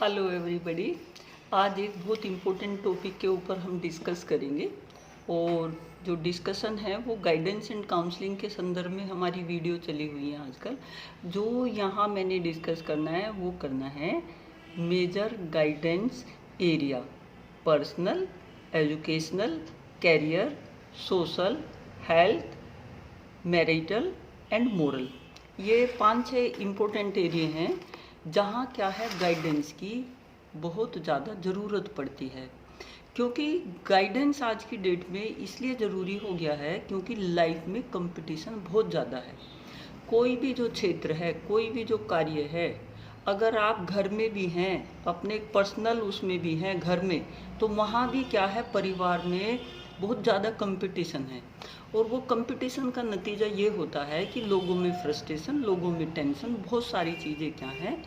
Hello everybody. आज एक बहुत इम्पोर्टेंट टॉपिक के ऊपर हम डिस्कस करेंगे और जो डिस्कशन है वो गाइडेंस एंड काउंसलिंग के संदर्भ में हमारी वीडियो चली हुई है आजकल। जो यहाँ मैंने डिस्कस करना है वो करना है major guidance area: personal, educational, career, social, health, marital and moral. ये 5-6 इम्पोर्टेंट एरिया हैं जहाँ क्या है गाइडेंस की बहुत ज़्यादा ज़रूरत पड़ती है। क्योंकि गाइडेंस आज की डेट में इसलिए ज़रूरी हो गया है क्योंकि लाइफ में कंपटीशन बहुत ज़्यादा है। कोई भी जो क्षेत्र है, कोई भी जो कार्य है, अगर आप घर में भी हैं, अपने पर्सनल उसमें भी हैं घर में, तो वहाँ भी क्या है, परिवार में बहुत ज़्यादा कंपटीशन है। और वो कंपटीशन का नतीजा ये होता है कि लोगों में फ्रस्ट्रेशन, लोगों में टेंशन, बहुत सारी चीज़ें क्या हैं,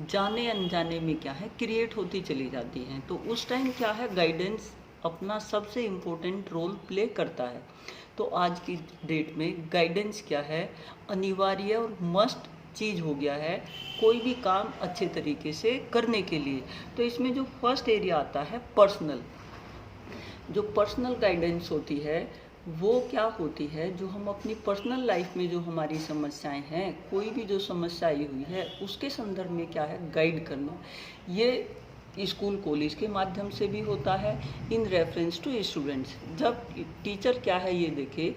जाने अनजाने में क्या है क्रिएट होती चली जाती हैं। तो उस टाइम क्या है, गाइडेंस अपना सबसे इम्पोर्टेंट रोल प्ले करता है। तो आज की डेट में गाइडेंस क्या है, अनिवार्य और मस्ट चीज़ हो गया है कोई भी काम अच्छे तरीके से करने के लिए। तो इसमें जो फर्स्ट एरिया आता है पर्सनल, जो पर्सनल गाइडेंस होती है वो क्या होती है, जो हम अपनी पर्सनल लाइफ में जो हमारी समस्याएं हैं, कोई भी जो समस्या आई हुई है उसके संदर्भ में क्या है गाइड करना। ये स्कूल कॉलेज के माध्यम से भी होता है इन रेफरेंस टू स्टूडेंट्स। जब टीचर क्या है ये देखे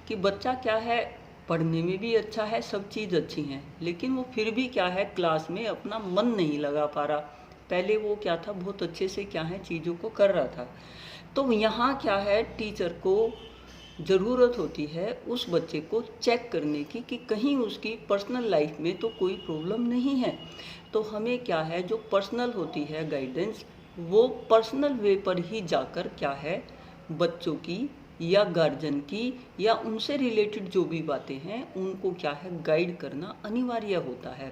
कि बच्चा क्या है पढ़ने में भी अच्छा है, सब चीज़ अच्छी हैं, लेकिन वो फिर भी क्या है क्लास में अपना मन नहीं लगा पा रहा। पहले वो क्या था, बहुत अच्छे से क्या है चीज़ों को कर रहा था। तो यहाँ क्या है, टीचर को ज़रूरत होती है उस बच्चे को चेक करने की कि कहीं उसकी पर्सनल लाइफ में तो कोई प्रॉब्लम नहीं है। तो हमें क्या है, जो पर्सनल होती है गाइडेंस, वो पर्सनल वे पर ही जाकर क्या है बच्चों की या गार्जियन की या उनसे रिलेटेड जो भी बातें हैं उनको क्या है गाइड करना अनिवार्य होता है।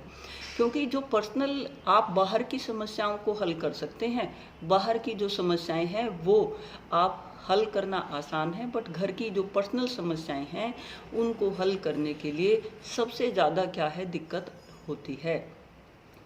क्योंकि जो पर्सनल, आप बाहर की समस्याओं को हल कर सकते हैं, बाहर की जो समस्याएं हैं वो आप हल करना आसान है, बट घर की जो पर्सनल समस्याएं हैं उनको हल करने के लिए सबसे ज़्यादा क्या है दिक्कत होती है।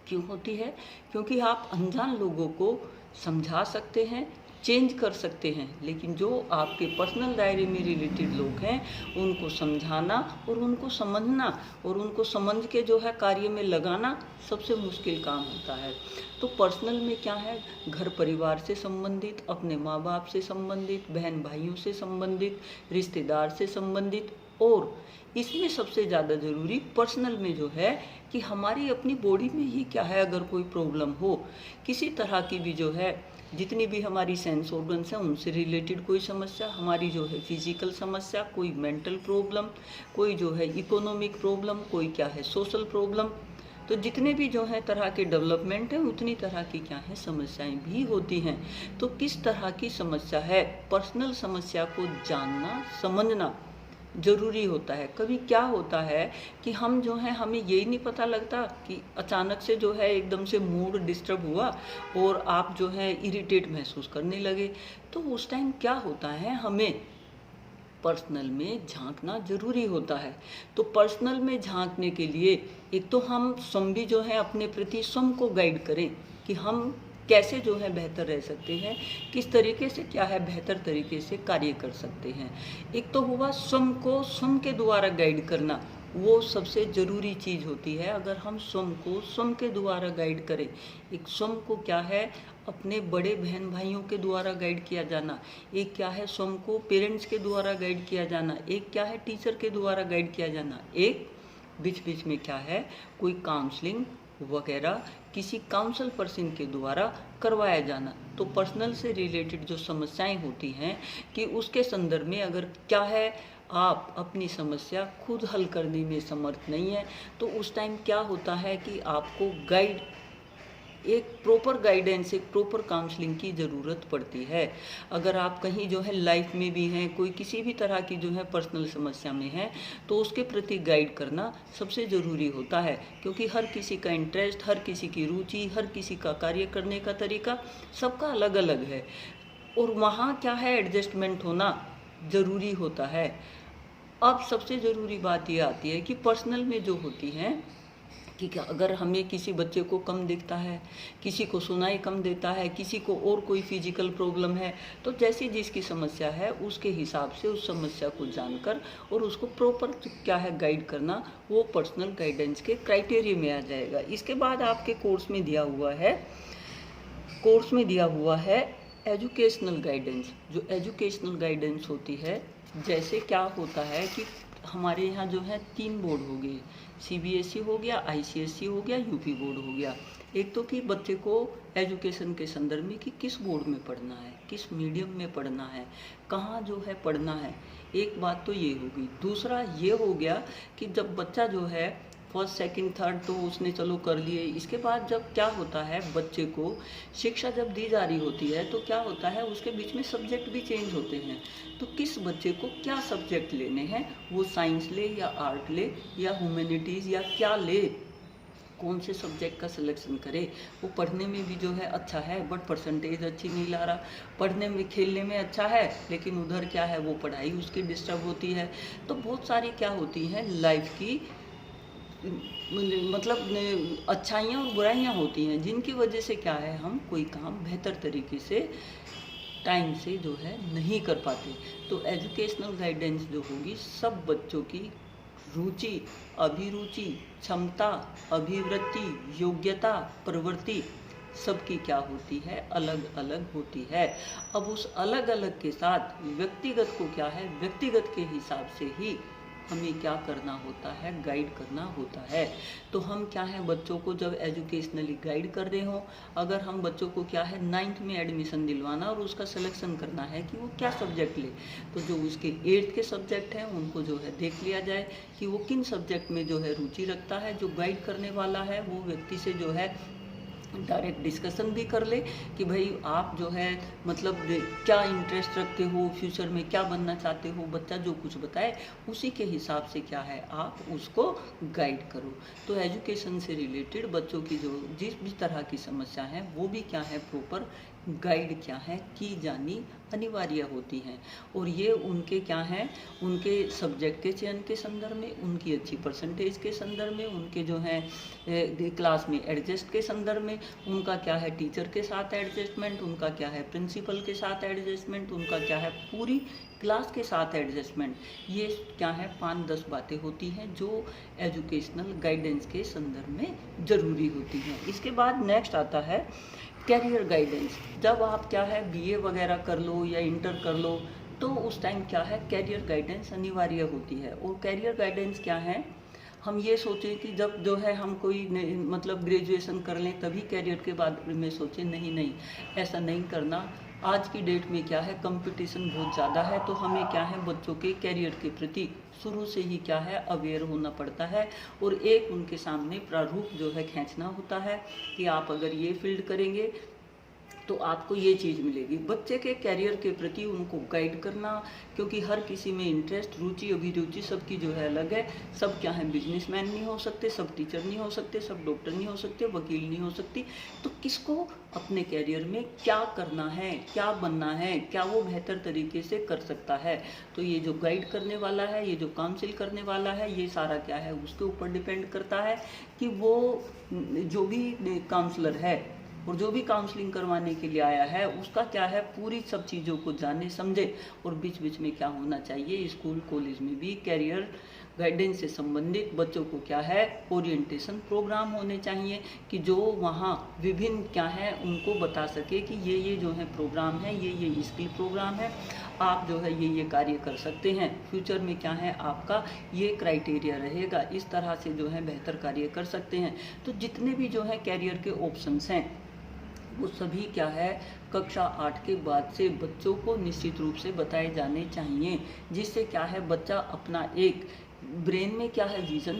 क्यों होती है? क्योंकि आप अनजान लोगों को समझा सकते हैं, चेंज कर सकते हैं, लेकिन जो आपके पर्सनल दायरे में रिलेटेड लोग हैं उनको समझाना और उनको समझना और उनको समझ के जो है कार्य में लगाना सबसे मुश्किल काम होता है। तो पर्सनल में क्या है, घर परिवार से संबंधित, अपने माँ बाप से संबंधित, बहन भाइयों से संबंधित, रिश्तेदार से संबंधित, और इसमें सबसे ज़्यादा ज़रूरी पर्सनल में जो है कि हमारी अपनी बॉडी में ही क्या है, अगर कोई प्रॉब्लम हो, किसी तरह की भी जो है, जितनी भी हमारी सेंस ऑर्गन्स हैं उनसे रिलेटेड कोई समस्या, हमारी जो है फिजिकल समस्या, कोई मेंटल प्रॉब्लम, कोई जो है इकोनॉमिक प्रॉब्लम, कोई क्या है सोशल प्रॉब्लम, तो जितने भी जो है तरह के डेवलपमेंट हैं उतनी तरह की क्या है समस्याएं भी होती हैं। तो किस तरह की समस्या है, पर्सनल समस्या को जानना समझना ज़रूरी होता है। कभी क्या होता है कि हम जो है, हमें यही नहीं पता लगता कि अचानक से जो है एकदम से मूड डिस्टर्ब हुआ और आप जो है इरिटेट महसूस करने लगे। तो उस टाइम क्या होता है, हमें पर्सनल में झांकना ज़रूरी होता है। तो पर्सनल में झांकने के लिए एक तो हम स्वयं भी जो है अपने प्रति स्वयं को गाइड करें कि हम कैसे जो है बेहतर रह सकते हैं, किस तरीके से क्या है बेहतर तरीके से कार्य कर सकते हैं। एक तो हुआ स्वयं को स्वयं के द्वारा गाइड करना, वो सबसे ज़रूरी चीज़ होती है। अगर हम स्वयं को स्वयं के द्वारा गाइड करें, एक स्वयं को क्या है अपने बड़े बहन भाइयों के द्वारा गाइड किया जाना, एक क्या है स्वयं को पेरेंट्स के द्वारा गाइड किया जाना, एक क्या है टीचर के द्वारा गाइड किया जाना, एक बीच बीच में क्या है कोई काउंसलिंग वगैरह किसी काउंसल पर्सन के द्वारा करवाया जाना। तो पर्सनल से रिलेटेड जो समस्याएं होती हैं कि उसके संदर्भ में अगर क्या है आप अपनी समस्या खुद हल करने में समर्थ नहीं है, तो उस टाइम क्या होता है कि आपको गाइड, एक प्रॉपर गाइडेंस, एक प्रॉपर काउंसलिंग की ज़रूरत पड़ती है। अगर आप कहीं जो है लाइफ में भी हैं, कोई किसी भी तरह की जो है पर्सनल समस्या में है, तो उसके प्रति गाइड करना सबसे ज़रूरी होता है। क्योंकि हर किसी का इंटरेस्ट, हर किसी की रुचि, हर किसी का कार्य करने का तरीका सबका अलग अलग है, और वहाँ क्या है एडजस्टमेंट होना ज़रूरी होता है। अब सबसे ज़रूरी बात ये आती है कि पर्सनल में जो होती हैं कि क्या अगर हमें किसी बच्चे को कम दिखता है, किसी को सुनाई कम देता है, किसी को और कोई फिजिकल प्रॉब्लम है, तो जैसी जिसकी समस्या है उसके हिसाब से उस समस्या को जानकर और उसको प्रॉपर क्या है गाइड करना, वो पर्सनल गाइडेंस के क्राइटेरिया में आ जाएगा। इसके बाद आपके कोर्स में दिया हुआ है एजुकेशनल गाइडेंस। जो एजुकेशनल गाइडेंस होती है, जैसे क्या होता है कि हमारे यहाँ जो है 3 बोर्ड हो गए, सीबीएसई हो गया, आईसीएसई हो गया, यूपी बोर्ड हो गया। एक तो कि बच्चे को एजुकेशन के संदर्भ में कि किस बोर्ड में पढ़ना है, किस मीडियम में पढ़ना है, कहाँ जो है पढ़ना है, एक बात तो ये होगी। दूसरा ये हो गया कि जब बच्चा जो है फर्स्ट सेकंड थर्ड तो उसने चलो कर लिए, इसके बाद जब क्या होता है बच्चे को शिक्षा जब दी जा रही होती है तो क्या होता है उसके बीच में सब्जेक्ट भी चेंज होते हैं। तो किस बच्चे को क्या सब्जेक्ट लेने हैं, वो साइंस ले या आर्ट ले या ह्यूमैनिटीज़ या क्या ले, कौन से सब्जेक्ट का सिलेक्शन करे। वो पढ़ने में भी जो है अच्छा है बट परसेंटेज अच्छी नहीं ला रहा, पढ़ने में खेलने में अच्छा है लेकिन उधर क्या है वो पढ़ाई उसकी डिस्टर्ब होती है। तो बहुत सारी क्या होती हैं लाइफ की मतलब अच्छाइयाँ और बुराइयाँ होती हैं, जिनकी वजह से क्या है हम कोई काम बेहतर तरीके से टाइम से जो है नहीं कर पाते। तो एजुकेशनल गाइडेंस जो होगी सब बच्चों की रुचि, अभिरुचि, क्षमता, अभिवृत्ति, योग्यता, प्रवृत्ति सबकी क्या होती है अलग अलग होती है। अब उस अलग अलग के साथ व्यक्तिगत को क्या है व्यक्तिगत के हिसाब से ही हमें क्या करना होता है गाइड करना होता है। तो हम क्या है बच्चों को जब एजुकेशनली गाइड कर रहे हो, अगर हम बच्चों को क्या है 9th में एडमिशन दिलवाना और उसका सिलेक्शन करना है कि वो क्या सब्जेक्ट ले, तो जो उसके 8th के सब्जेक्ट हैं उनको जो है देख लिया जाए कि वो किन सब्जेक्ट में जो है रुचि रखता है। जो गाइड करने वाला है वो व्यक्ति से जो है डायरेक्ट डिस्कशन भी कर ले कि भाई आप जो है मतलब क्या इंटरेस्ट रखते हो, फ्यूचर में क्या बनना चाहते हो, बच्चा जो कुछ बताए उसी के हिसाब से क्या है आप उसको गाइड करो। तो एजुकेशन से रिलेटेड बच्चों की जो जिस भी तरह की समस्या है वो भी क्या है प्रॉपर गाइड क्या है की जानी अनिवार्य होती हैं। और ये उनके क्या हैं उनके सब्जेक्ट के चयन के संदर्भ में, उनकी अच्छी परसेंटेज के संदर्भ में, उनके जो है क्लास में एडजस्ट के संदर्भ में, उनका क्या है टीचर के साथ एडजस्टमेंट, उनका क्या है प्रिंसिपल के साथ एडजस्टमेंट, उनका क्या है पूरी क्लास के साथ एडजस्टमेंट। ये क्या है 5-10 बातें होती हैं जो एजुकेशनल गाइडेंस के संदर्भ में ज़रूरी होती हैं। इसके बाद नेक्स्ट आता है कैरियर गाइडेंस। जब आप क्या है बीए वगैरह कर लो या इंटर कर लो तो उस टाइम क्या है कैरियर गाइडेंस अनिवार्य होती है। और कैरियर गाइडेंस क्या है, हम ये सोचें कि जब जो है हम कोई मतलब ग्रेजुएशन कर लें तभी कैरियर के बारे में सोचें, नहीं, ऐसा नहीं करना। आज की डेट में क्या है कंपटीशन बहुत ज़्यादा है, तो हमें क्या है बच्चों के कैरियर के प्रति शुरू से ही क्या है अवेयर होना पड़ता है और एक उनके सामने प्रारूप जो है खींचना होता है कि आप अगर ये फील्ड करेंगे तो आपको ये चीज़ मिलेगी। बच्चे के कैरियर के प्रति उनको गाइड करना, क्योंकि हर किसी में इंटरेस्ट, रुचि, अभिरुचि सबकी जो है अलग है। सब क्या है बिजनेसमैन नहीं हो सकते, सब टीचर नहीं हो सकते, सब डॉक्टर नहीं हो सकते, वकील नहीं हो सकती। तो किसको अपने कैरियर में क्या करना है, क्या बनना है, क्या वो बेहतर तरीके से कर सकता है, तो ये जो गाइड करने वाला है, ये जो काउंसिल करने वाला है, ये सारा क्या है उसके ऊपर डिपेंड करता है कि वो जो भी काउंसलर है और जो भी काउंसलिंग करवाने के लिए आया है उसका क्या है पूरी सब चीज़ों को जाने समझे। और बीच बीच में क्या होना चाहिए स्कूल कॉलेज में भी कैरियर गाइडेंस से संबंधित बच्चों को क्या है ओरिएंटेशन प्रोग्राम होने चाहिए कि जो वहाँ विभिन्न क्या है उनको बता सके कि ये जो है प्रोग्राम है, ये स्किल प्रोग्राम है, आप जो है ये कार्य कर सकते हैं, फ्यूचर में क्या है आपका ये क्राइटेरिया रहेगा, इस तरह से जो है बेहतर कार्य कर सकते हैं। तो जितने भी जो है कैरियर के ऑप्शंस हैं वो सभी क्या है कक्षा 8 के बाद से बच्चों को निश्चित रूप से बताए जाने चाहिए, जिससे क्या है बच्चा अपना एक ब्रेन में क्या है विजन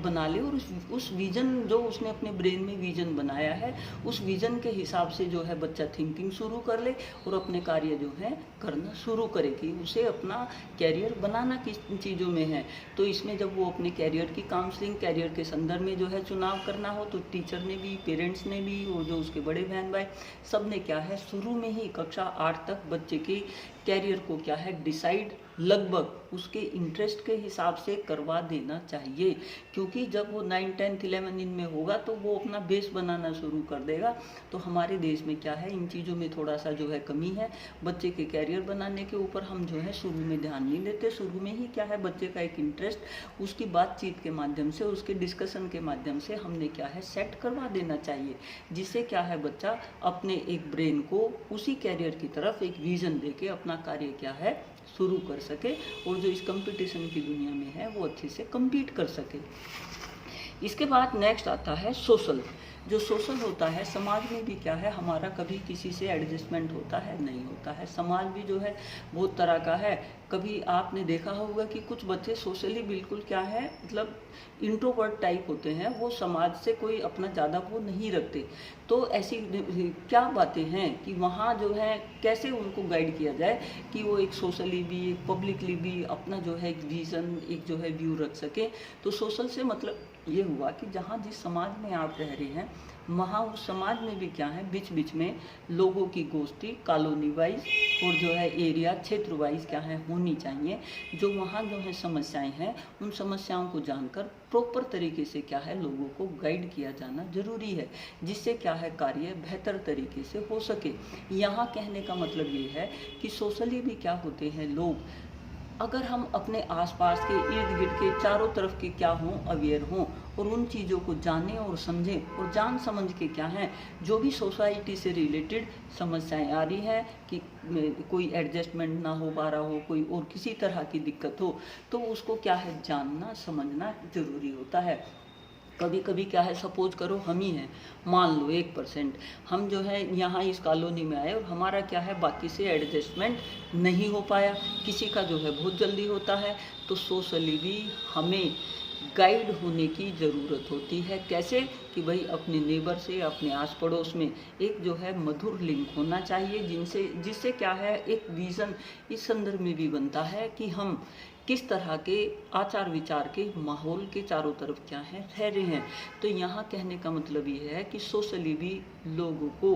बना ले और उस विजन जो उसने अपने ब्रेन में विजन बनाया है उस विजन के हिसाब से जो है बच्चा थिंकिंग शुरू कर ले और अपने कार्य जो है करना शुरू करे कि उसे अपना कैरियर बनाना किस चीज़ों में है। तो इसमें जब वो अपने कैरियर की काउंसलिंग कैरियर के संदर्भ में जो है चुनाव करना हो तो टीचर ने भी, पेरेंट्स ने भी और जो उसके बड़े बहन भाई सब ने क्या है शुरू में ही कक्षा 8 तक बच्चे की कैरियर को क्या है डिसाइड लगभग उसके इंटरेस्ट के हिसाब से करवा देना चाहिए, क्योंकि जब वो 9, 10, 11 में होगा तो वो अपना बेस बनाना शुरू कर देगा। तो हमारे देश में क्या है इन चीज़ों में थोड़ा सा जो है कमी है, बच्चे के कैरियर बनाने के ऊपर हम जो है शुरू में ध्यान नहीं देते। शुरू में ही क्या है बच्चे का एक इंटरेस्ट उसकी बातचीत के माध्यम से, उसके डिस्कशन के माध्यम से हमने क्या है सेट करवा देना चाहिए, जिससे क्या है बच्चा अपने एक ब्रेन को उसी कैरियर की तरफ एक विजन देके अपना कार्य क्या है शुरू कर सके, और जो इस कंपटीशन की दुनिया में है वो अच्छे से compete कर सके। इसके बाद नेक्स्ट आता है सोशल। जो सोशल होता है, समाज में भी क्या है हमारा कभी किसी से एडजस्टमेंट होता है, नहीं होता है। समाज भी जो है बहुत तरह का है। कभी आपने देखा होगा कि कुछ बच्चे सोशली बिल्कुल क्या है मतलब इंट्रोवर्ट टाइप होते हैं, वो समाज से कोई अपना ज़्यादा वो नहीं रखते। तो ऐसी क्या बातें हैं कि वहाँ जो है कैसे उनको गाइड किया जाए कि वो एक सोशली भी एक पब्लिकली भी अपना जो है एक विज़न एक जो है व्यू रख सके। तो सोशल से मतलब ये हुआ कि जहाँ जिस समाज में आप रह रहे हैं वहाँ उस समाज में भी क्या है बीच बीच में लोगों की गोष्ठी कॉलोनी वाइज और जो है एरिया क्षेत्र वाइज क्या है होनी चाहिए। जो वहाँ जो है समस्याएं हैं उन समस्याओं को जानकर प्रॉपर तरीके से क्या है लोगों को गाइड किया जाना जरूरी है, जिससे क्या है कार्य बेहतर तरीके से हो सके। यहाँ कहने का मतलब ये है कि सोशली भी क्या होते हैं लोग, अगर हम अपने आसपास के इर्द गिर्द के चारों तरफ के क्या हों अवेयर हों और उन चीज़ों को जानें और समझें और जान समझ के क्या है जो भी सोसाइटी से रिलेटेड समस्याएं आ रही हैं कि कोई एडजस्टमेंट ना हो पा रहा हो, कोई और किसी तरह की दिक्कत हो, तो उसको क्या है जानना समझना ज़रूरी होता है। कभी कभी क्या है सपोज करो हम ही हैं, मान लो 1% हम जो है यहाँ इस कॉलोनी में आए और हमारा क्या है बाकी से एडजस्टमेंट नहीं हो पाया, किसी का जो है बहुत जल्दी होता है, तो सोशली भी हमें गाइड होने की ज़रूरत होती है। कैसे कि भाई अपने नेबर से अपने आस पड़ोस में एक जो है मधुर लिंक होना चाहिए, जिससे क्या है एक विज़न इस संदर्भ में भी बनता है कि हम किस तरह के आचार विचार के माहौल के चारों तरफ क्या है ठहरे हैं। तो यहाँ कहने का मतलब ये है कि सोशली भी लोगों को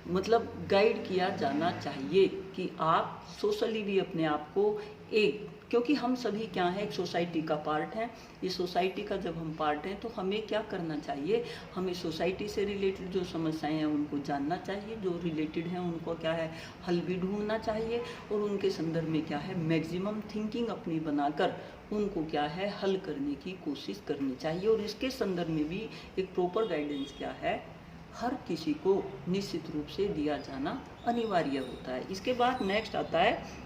मतलब गाइड किया जाना चाहिए कि आप सोशली भी अपने आप को एक, क्योंकि हम सभी क्या हैं एक सोसाइटी का पार्ट हैं। इस सोसाइटी का जब हम पार्ट हैं तो हमें क्या करना चाहिए, हमें सोसाइटी से रिलेटेड जो समस्याएं हैं उनको जानना चाहिए, जो रिलेटेड हैं उनको क्या है हल भी ढूंढना चाहिए और उनके संदर्भ में क्या है मैक्सिमम थिंकिंग अपनी बनाकर उनको क्या है हल करने की कोशिश करनी चाहिए। और इसके संदर्भ में भी एक प्रॉपर गाइडेंस क्या है हर किसी को निश्चित रूप से दिया जाना अनिवार्य होता है। इसके बाद नेक्स्ट आता है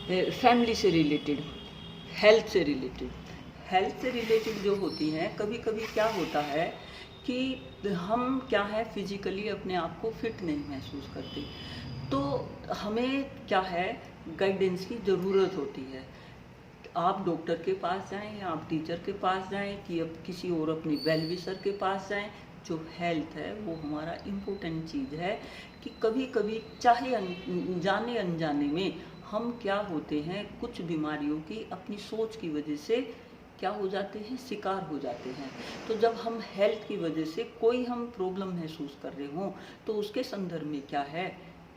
फैमिली से रिलेटेड, हेल्थ से रिलेटेड। हेल्थ से रिलेटेड जो होती हैं कभी कभी क्या होता है कि हम क्या है फिजिकली अपने आप को फिट नहीं महसूस करते, तो हमें क्या है गाइडेंस की ज़रूरत होती है। आप डॉक्टर के पास जाएं या आप टीचर के पास जाएं कि अब किसी और अपनी वेल विशर के पास जाएं। जो हेल्थ है वो हमारा इम्पोर्टेंट चीज़ है कि कभी कभी चाहे जाने अनजाने में हम क्या होते हैं कुछ बीमारियों की अपनी सोच की वजह से क्या हो जाते हैं शिकार हो जाते हैं। तो जब हम हेल्थ की वजह से कोई हम प्रॉब्लम महसूस कर रहे हों तो उसके संदर्भ में क्या है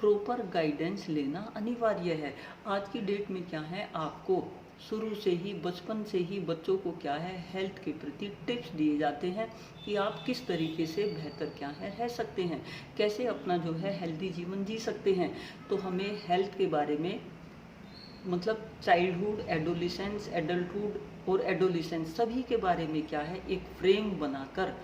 प्रॉपर गाइडेंस लेना अनिवार्य है। आज की डेट में क्या है आपको शुरू से ही बचपन से ही बच्चों को क्या है हेल्थ के प्रति टिप्स दिए जाते हैं कि आप किस तरीके से बेहतर क्या है रह सकते हैं, कैसे अपना जो है हेल्दी जीवन जी सकते हैं। तो हमें हेल्थ के बारे में मतलब चाइल्डहुड, एडोलिसेंस, एडल्टहुड और एडोलिसेंस सभी के बारे में क्या है एक फ्रेम बनाकर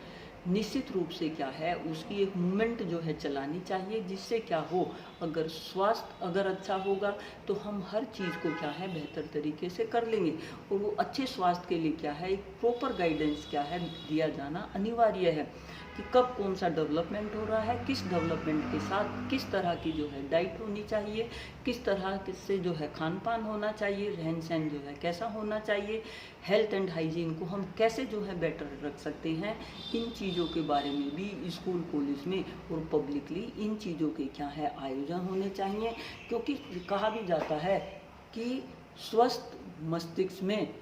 निश्चित रूप से क्या है उसकी एक मूवमेंट जो है चलानी चाहिए, जिससे क्या हो अगर स्वास्थ्य अगर अच्छा होगा तो हम हर चीज़ को क्या है बेहतर तरीके से कर लेंगे। और वो अच्छे स्वास्थ्य के लिए क्या है एक प्रॉपर गाइडेंस क्या है दिया जाना अनिवार्य है कि कब कौन सा डेवलपमेंट हो रहा है, किस डेवलपमेंट के साथ किस तरह की जो है डाइट होनी चाहिए, किस तरह से जो है खान पान होना चाहिए, रहन सहन जो है कैसा होना चाहिए, हेल्थ एंड हाइजीन को हम कैसे जो है बेटर रख सकते हैं। इन चीज़ों के बारे में भी स्कूल कॉलेज में और पब्लिकली इन चीज़ों के क्या है आयोजन होने चाहिए, क्योंकि कहा भी जाता है कि स्वस्थ मस्तिष्क में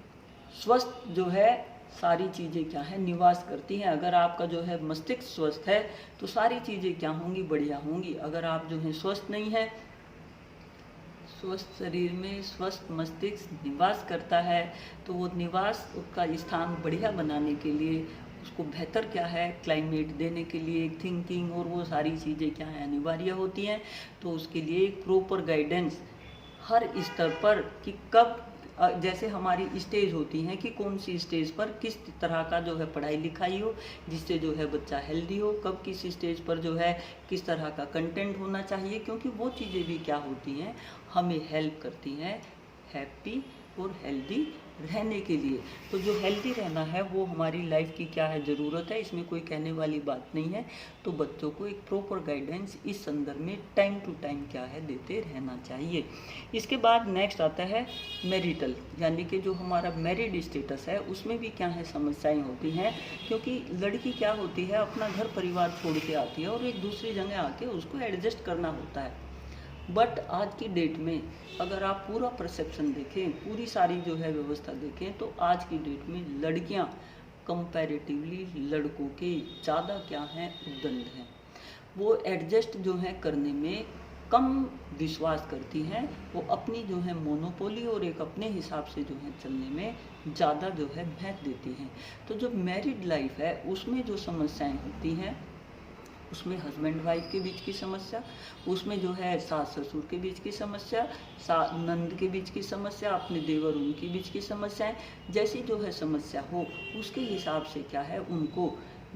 स्वस्थ जो है सारी चीज़ें क्या है निवास करती हैं। अगर आपका जो है मस्तिष्क स्वस्थ है तो सारी चीज़ें क्या होंगी बढ़िया होंगी। अगर आप जो है स्वस्थ नहीं है, स्वस्थ शरीर में स्वस्थ मस्तिष्क निवास करता है, तो वो निवास उसका स्थान बढ़िया बनाने के लिए उसको बेहतर क्या है क्लाइमेट देने के लिए थिंकिंग और वो सारी चीज़ें क्या है अनिवार्य होती हैं। तो उसके लिए एक प्रॉपर गाइडेंस हर स्तर पर कि कब जैसे हमारी स्टेज होती हैं कि कौन सी स्टेज पर किस तरह का जो है पढ़ाई लिखाई हो जिससे जो है बच्चा हेल्दी हो, कब किस स्टेज पर जो है किस तरह का कंटेंट होना चाहिए, क्योंकि वो चीज़ें भी क्या होती हैं हमें हेल्प करती हैं हैप्पी और हेल्दी रहने के लिए। तो जो हेल्दी रहना है वो हमारी लाइफ की क्या है ज़रूरत है, इसमें कोई कहने वाली बात नहीं है। तो बच्चों को एक प्रॉपर गाइडेंस इस संदर्भ में टाइम टू टाइम क्या है देते रहना चाहिए। इसके बाद नेक्स्ट आता है मैरिटल, यानी कि जो हमारा मैरिड स्टेटस है उसमें भी क्या है समस्याएं होती हैं, क्योंकि लड़की क्या होती है अपना घर परिवार छोड़ के आती है और एक दूसरी जगह आके उसको एडजस्ट करना होता है। बट आज की डेट में अगर आप पूरा परसेप्शन देखें, पूरी सारी जो है व्यवस्था देखें, तो आज की डेट में लड़कियां कंपैरेटिवली लड़कों के ज़्यादा क्या हैं उद्दंड हैं। वो एडजस्ट जो है करने में कम विश्वास करती हैं, वो अपनी जो है मोनोपोली और एक अपने हिसाब से जो है चलने में ज़्यादा जो है महत्व देती हैं। तो जो मैरिड लाइफ है उसमें जो समस्याएं होती हैं उसमें हस्बैंड वाइफ के बीच की समस्या, उसमें जो है सास ससुर के बीच की समस्या, नंद के बीच की समस्या, अपने देवर उनके बीच की समस्याएं, जैसी जो है समस्या हो उसके हिसाब से क्या है उनको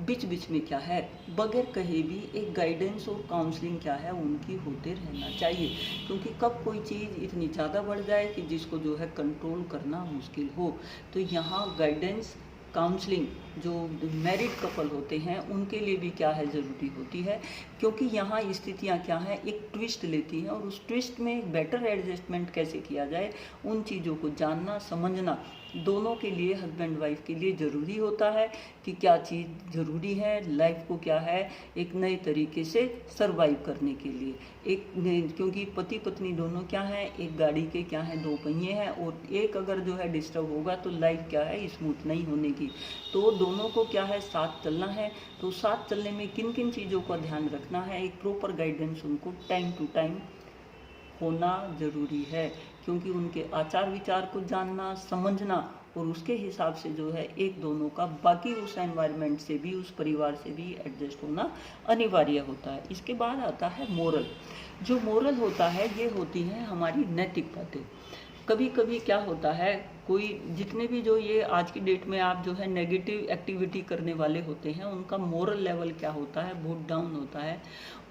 बीच बीच में क्या है बगैर कहे भी एक गाइडेंस और काउंसलिंग क्या है उनकी होते रहना चाहिए, क्योंकि कब कोई चीज़ इतनी ज़्यादा बढ़ जाए कि जिसको जो है कंट्रोल करना मुश्किल हो। तो यहाँ गाइडेंस काउंसलिंग जो मैरिड कपल होते हैं उनके लिए भी क्या है ज़रूरी होती है, क्योंकि यहाँ स्थितियाँ क्या हैं एक ट्विस्ट लेती हैं और उस ट्विस्ट में बेटर एडजस्टमेंट कैसे किया जाए उन चीज़ों को जानना समझना दोनों के लिए हस्बैंड वाइफ के लिए ज़रूरी होता है कि क्या चीज़ ज़रूरी है लाइफ को क्या है एक नए तरीके से सरवाइव करने के लिए। क्योंकि पति पत्नी दोनों क्या हैं एक गाड़ी के क्या हैं दो पहिए हैं और एक अगर जो है डिस्टर्ब होगा तो लाइफ क्या है स्मूथ नहीं होने की। तो दोनों को क्या है साथ चलना है, तो साथ चलने में किन किन चीज़ों का ध्यान रखना है एक प्रॉपर गाइडेंस उनको टाइम टू टाइम होना ज़रूरी है, क्योंकि उनके आचार विचार को जानना समझना और उसके हिसाब से जो है एक दोनों का बाकी उस एनवायरनमेंट से भी उस परिवार से भी एडजस्ट होना अनिवार्य होता है। इसके बाद आता है मोरल। जो मोरल होता है ये होती हैं हमारी नैतिक बातें। कभी कभी क्या होता है कोई जितने भी जो ये आज की डेट में आप जो है नेगेटिव एक्टिविटी करने वाले होते हैं उनका मोरल लेवल क्या होता है बहुत डाउन होता है।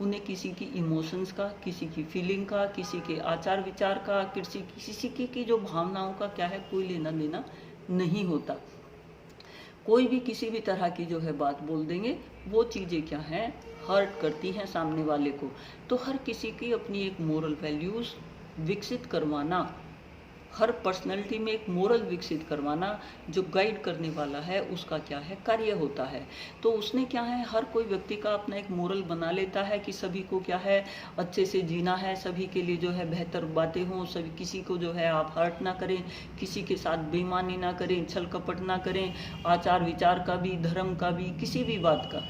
उन्हें किसी की इमोशंस का, किसी की फीलिंग का, किसी के आचार विचार का, किसी की जो भावनाओं का क्या है कोई लेना देना नहीं होता। कोई भी किसी भी तरह की जो है बात बोल देंगे वो चीज़ें क्या हैं हर्ट करती हैं सामने वाले को। तो हर किसी की अपनी एक मोरल वैल्यूज़ विकसित करवाना, हर पर्सनैलिटी में एक मोरल विकसित करवाना जो गाइड करने वाला है उसका क्या है कार्य होता है। तो उसने क्या है हर कोई व्यक्ति का अपना एक मोरल बना लेता है कि सभी को क्या है अच्छे से जीना है, सभी के लिए जो है बेहतर बातें हों, सभी किसी को जो है आप हर्ट ना करें, किसी के साथ बेईमानी ना करें, छल कपट ना करें, आचार विचार का भी धर्म का भी किसी भी बात का।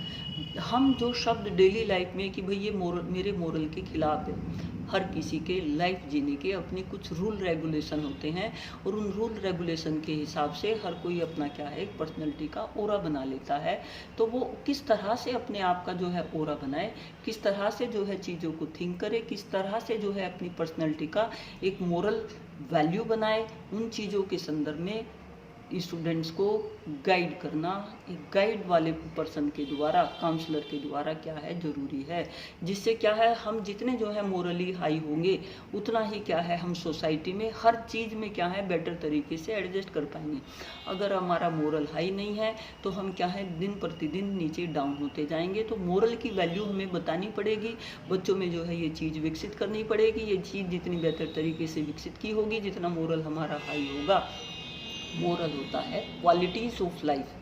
हम जो शब्द डेली लाइफ में कि भाई ये मोरल मेरे मोरल के खिलाफ है, हर किसी के लाइफ जीने के अपने कुछ रूल रेगुलेशन होते हैं और उन रूल रेगुलेशन के हिसाब से हर कोई अपना क्या है एक पर्सनैलिटी का ओरा बना लेता है। तो वो किस तरह से अपने आप का जो है ओरा बनाए, किस तरह से जो है चीज़ों को थिंक करे, किस तरह से जो है अपनी पर्सनैलिटी का एक मोरल वैल्यू बनाए, उन चीज़ों के संदर्भ में स्टूडेंट्स को गाइड करना एक गाइड वाले पर्सन के द्वारा, काउंसलर के द्वारा क्या है ज़रूरी है। जिससे क्या है हम जितने जो है मोरली हाई होंगे उतना ही क्या है हम सोसाइटी में हर चीज़ में क्या है बेटर तरीके से एडजस्ट कर पाएंगे। अगर हमारा मोरल हाई नहीं है तो हम क्या है दिन प्रतिदिन नीचे डाउन होते जाएंगे। तो मोरल की वैल्यू हमें बतानी पड़ेगी, बच्चों में जो है ये चीज़ विकसित करनी पड़ेगी। ये चीज़ जितनी बेहतर तरीके से विकसित की होगी जितना मोरल हमारा हाई होगा। मोरल होता है क्वालिटीज़ ऑफ लाइफ।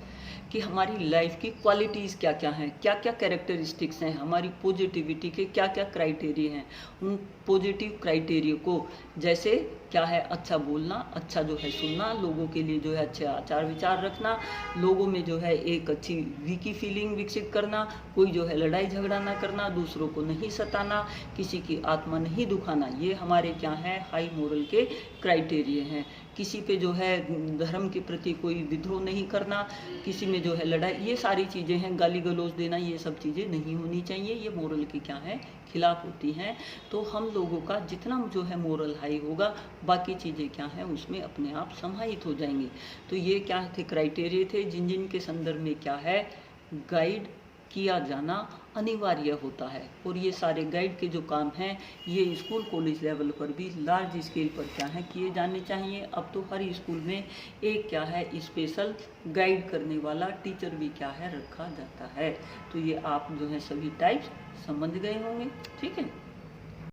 कि हमारी लाइफ की क्वालिटीज़ क्या क्या हैं, क्या क्या कैरेक्टरिस्टिक्स हैं, हमारी पॉजिटिविटी के क्या क्या क्राइटेरिया हैं। उन पॉजिटिव क्राइटेरिया को जैसे क्या है, अच्छा बोलना, अच्छा जो है सुनना, लोगों के लिए जो है अच्छे आचार विचार रखना, लोगों में जो है एक अच्छी वीकी फीलिंग विकसित करना, कोई जो है लड़ाई झगड़ा ना करना, दूसरों को नहीं सताना, किसी की आत्मा नहीं दुखाना, ये हमारे क्या है हाई मोरल के क्राइटेरिया हैं। किसी पे जो है धर्म के प्रति कोई विद्रोह नहीं करना, किसी में जो है लड़ाई, ये सारी चीज़ें हैं, गाली गलौज देना, ये सब चीज़ें नहीं होनी चाहिए, ये मोरल की क्या है खिलाफ होती हैं। तो हम लोगों का जितना जो है मोरल हाई होगा, बाकी चीज़ें क्या हैं उसमें अपने आप समाहित हो जाएंगी। तो ये क्या थे क्राइटेरिया थे जिन जिन के संदर्भ में क्या है गाइड किया जाना अनिवार्य होता है। और ये सारे गाइड के जो काम हैं ये स्कूल कॉलेज लेवल पर भी लार्ज स्केल पर क्या है किए जाने चाहिए। अब तो हर स्कूल में एक क्या है स्पेशल गाइड करने वाला टीचर भी क्या है रखा जाता है। तो ये आप जो है सभी टाइप्स समझ गए होंगे, ठीक है।